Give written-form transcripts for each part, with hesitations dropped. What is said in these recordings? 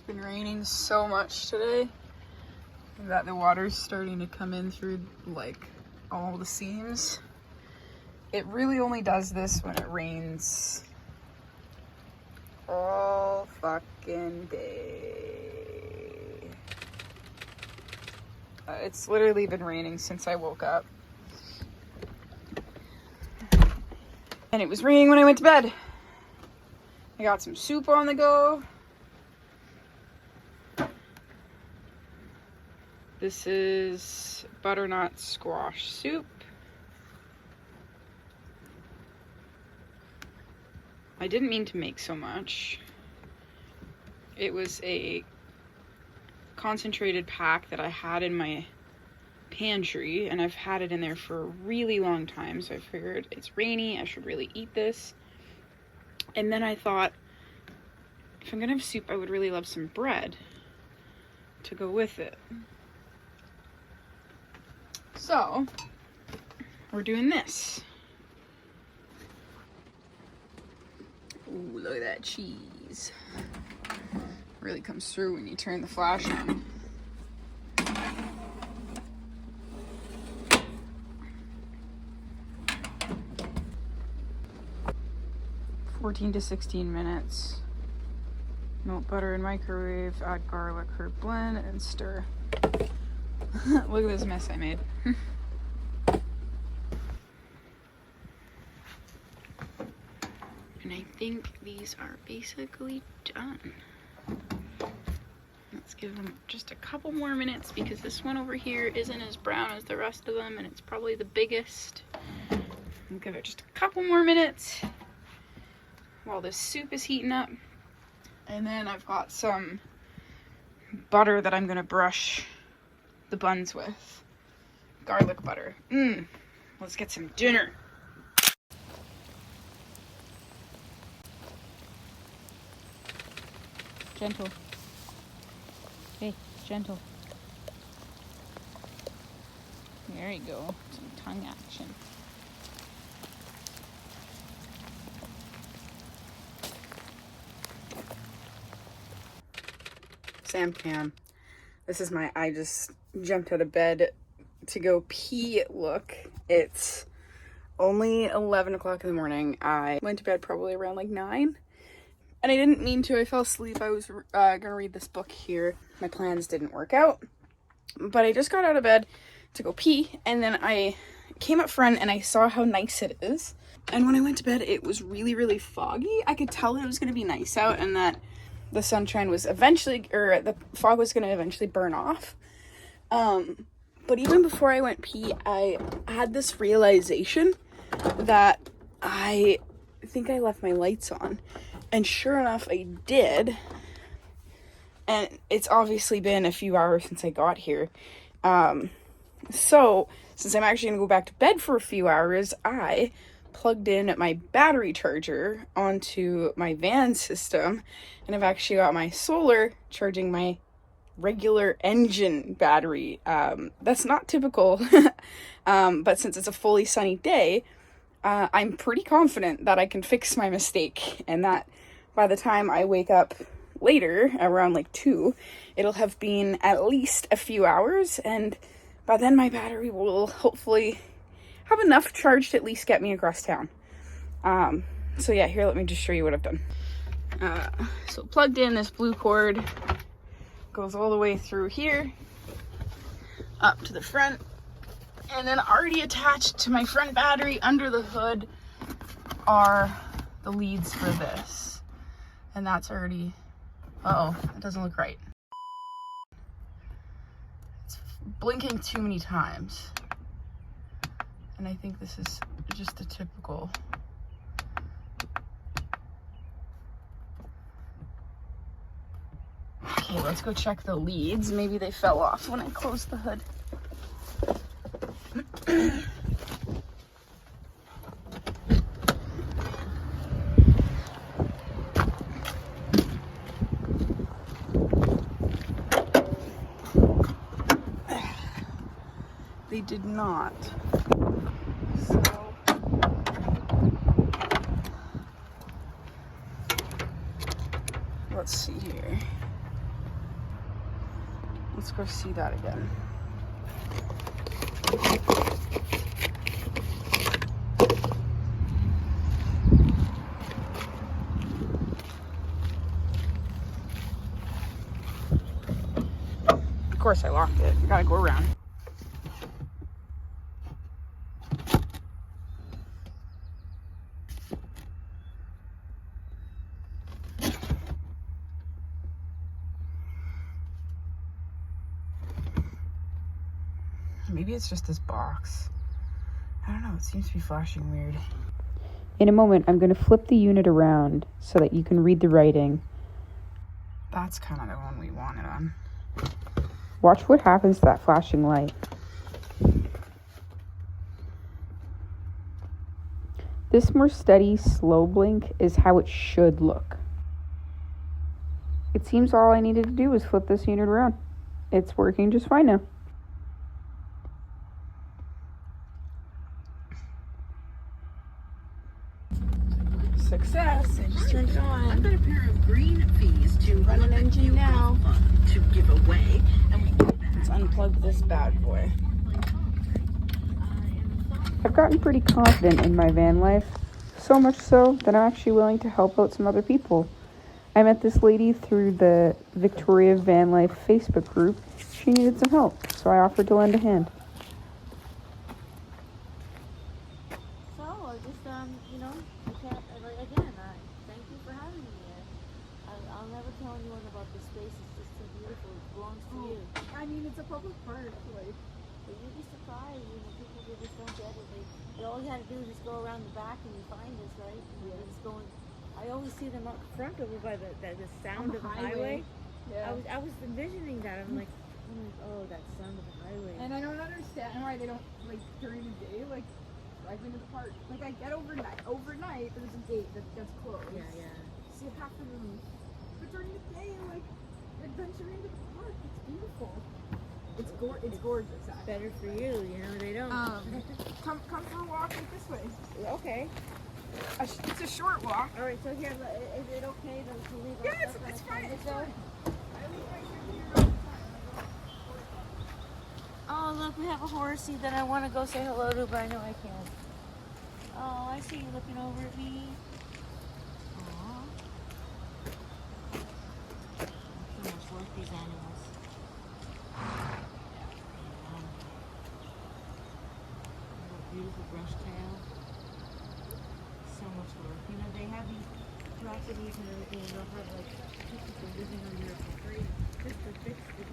been raining so much today that the water's starting to come in through like all the seams. It really only does this when it rains all fucking day. It's literally been raining since I woke up. And it was raining when I went to bed. I got some soup on the go. This is butternut squash soup. I didn't mean to make so much. It was a concentrated pack that I had in my pantry, and I've had it in there for a really long time, so I figured it's rainy, I should really eat this. And then I thought, if I'm gonna have soup, I would really love some bread to go with it. So, we're doing this. Ooh, look at that cheese. Really comes through when you turn the flash on. (14 to 16 minutes). Melt butter in microwave, add garlic, herb blend, and stir. Look at this mess I made. And I think these are basically done. Let's give them just a couple more minutes because this one over here isn't as brown as the rest of them, and it's probably the biggest. I'll give it just a couple more minutes while this soup is heating up. And then I've got some butter that I'm gonna brush the buns with. Garlic butter. Let's get some dinner. Gentle. Hey, gentle. There you go. Some tongue action. Sam cam. This is my I just jumped out of bed to go pee look. It's only 11 o'clock in the morning. I went to bed probably around like 9. And I didn't mean to. I fell asleep. I was gonna read this book here. My plans didn't work out. But I just got out of bed to go pee. And then I came up front and I saw how nice it is. And when I went to bed, it was really, really foggy. I could tell it was gonna be nice out and that the sunshine was eventually, or the fog was going to eventually burn off. But even before I went pee, I had this realization that I think I left my lights on. And sure enough, I did. And it's obviously been a few hours since I got here. So, since I'm actually going to go back to bed for a few hours, I plugged in my battery charger onto my van system, and I've actually got my solar charging my regular engine battery. That's not typical, but since it's a fully sunny day, I'm pretty confident that I can fix my mistake, and that by the time I wake up later, around like 2, it'll have been at least a few hours, and by then my battery will hopefully have enough charge to at least get me across town. So yeah, here, let me just show you what I've done. So plugged in this blue cord, goes all the way through here, up to the front, and then already attached to my front battery under the hood are the leads for this. And that's already, uh-oh, it doesn't look right. It's blinking too many times. And I think this is just a typical. Okay, let's go check the leads. Maybe they fell off when I closed the hood. They did not. So let's see here. Let's go see that again. Of course I locked it. I gotta go around. Maybe it's just this box. I don't know, it seems to be flashing weird. In a moment, I'm going to flip the unit around so that you can read the writing. That's kind of the one we wanted on. Watch what happens to that flashing light. This more steady, slow blink is how it should look. It seems all I needed to do was flip this unit around. It's working just fine now. Success! I just turned it on. I've got a pair of green fees to Run an engine now. To give away, and we do that. Let's unplug this bad boy. I've gotten pretty confident in my van life, so much so that I'm actually willing to help out some other people. I met this lady through the Victoria Van Life Facebook group. She needed some help, so I offered to lend a hand. So, I just, you know, again, thank you for having me here. I'll never tell anyone about this space. It's just too beautiful. It belongs to you. I mean, it's a public park, like. But you'd be surprised, you know, people they just don't get it. All you had to do is just go around the back and you find us, right? And you're just going. I always see them up front over by the sound of the highway. Yeah. I was envisioning that. I'm like, oh, that sound of the highway. And I don't understand why they don't, like, during the day, like, drive into the park. Like, I get overnight. Overnight, there's a gate that gets closed. Yeah. So you have to move. But during the day, like, adventure into the park. It's beautiful. It's gorgeous, actually. Better for you, you know, they don't. Come for a walk like this way. Okay. It's a short walk. All right, so here, is it okay to leave our Yeah, stuff it's on fine. the It's window? fine. I leave my here all the time. Oh, look, we have a horsey that I want to go say hello to, but I know I can't. Oh, I see you looking over at me. Aw. So much work, these animals. Beautiful brush tail. So much work. You know, they have these properties and everything, and they'll have like two people living on here for free just to fix the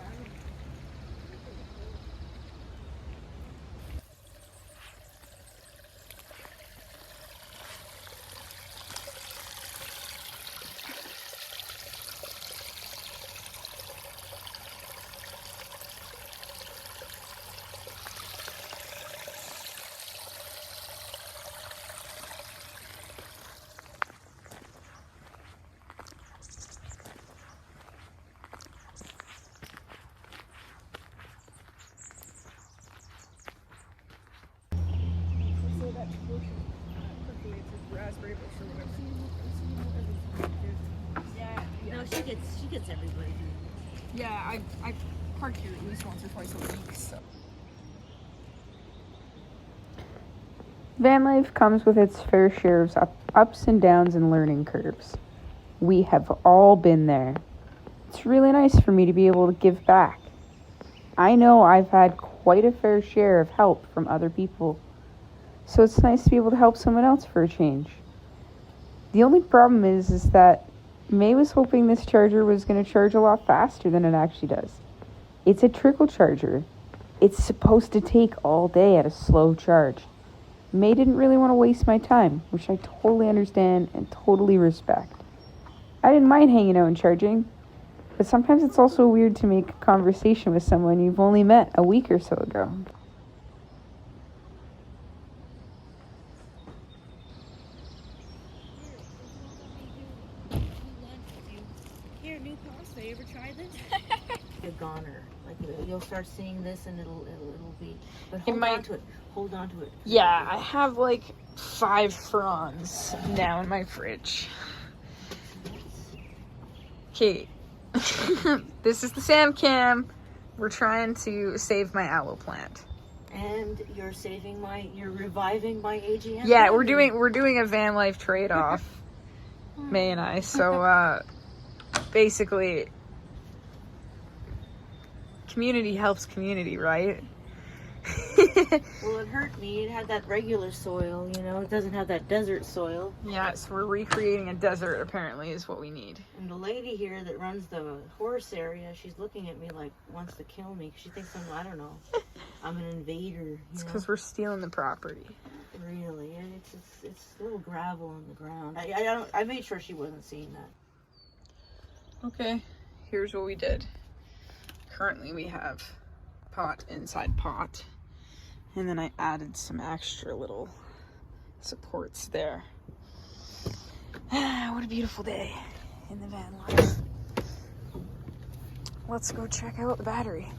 animals. So that bush percolates as raspberry bush or whatever. Yeah. No, she gets everybody. Yeah, I park here at least once or twice a week, so. Van life comes with its fair share of ups and downs and learning curves. We have all been there. It's really nice for me to be able to give back. I know I've had quite a fair share of help from other people, so it's nice to be able to help someone else for a change. The only problem is that May was hoping this charger was going to charge a lot faster than it actually does. It's a trickle charger. It's supposed to take all day at a slow charge. May didn't really want to waste my time, which I totally understand and totally respect. I didn't mind hanging out and charging, but sometimes it's also weird to make a conversation with someone you've only met a week or so ago. Here, new pasta. You ever tried this? The goner. Like you'll start seeing this, and it'll be. But hold on to it. Hold on to it. Yeah, I have like 5 fronds now in my fridge. Okay, This is the Sam Cam. We're trying to save my aloe plant. And you're reviving my AGM. Yeah, we're doing a Vanlife trade-off, May and I. So basically, community helps community, right? Well, it hurt me. It had that regular soil, you know. It doesn't have that desert soil. Yeah, so we're recreating a desert, apparently, is what we need. And the lady here that runs the horse area, she's looking at me like wants to kill me. She thinks I don't know, I'm an invader. It's because we're stealing the property. Really, and it's little gravel on the ground. I made sure she wasn't seeing that. Okay, here's what we did. Currently, we have pot inside pot. And then I added some extra little supports there. What a beautiful day in the van life. Let's go check out the battery.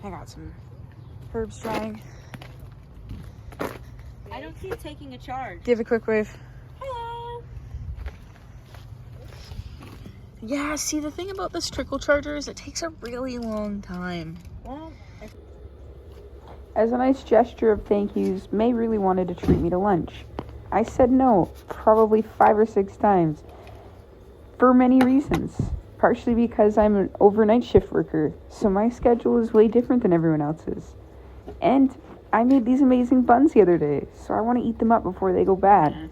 I got some herbs drying. I don't see it taking a charge. Give a quick wave. Hello. Yeah, see, the thing about this trickle charger is it takes a really long time. Well, as a nice gesture of thank yous, May really wanted to treat me to lunch. I said no, probably 5 or 6 times, for many reasons. Partially because I'm an overnight shift worker, so my schedule is way different than everyone else's. And I made these amazing buns the other day, so I want to eat them up before they go bad.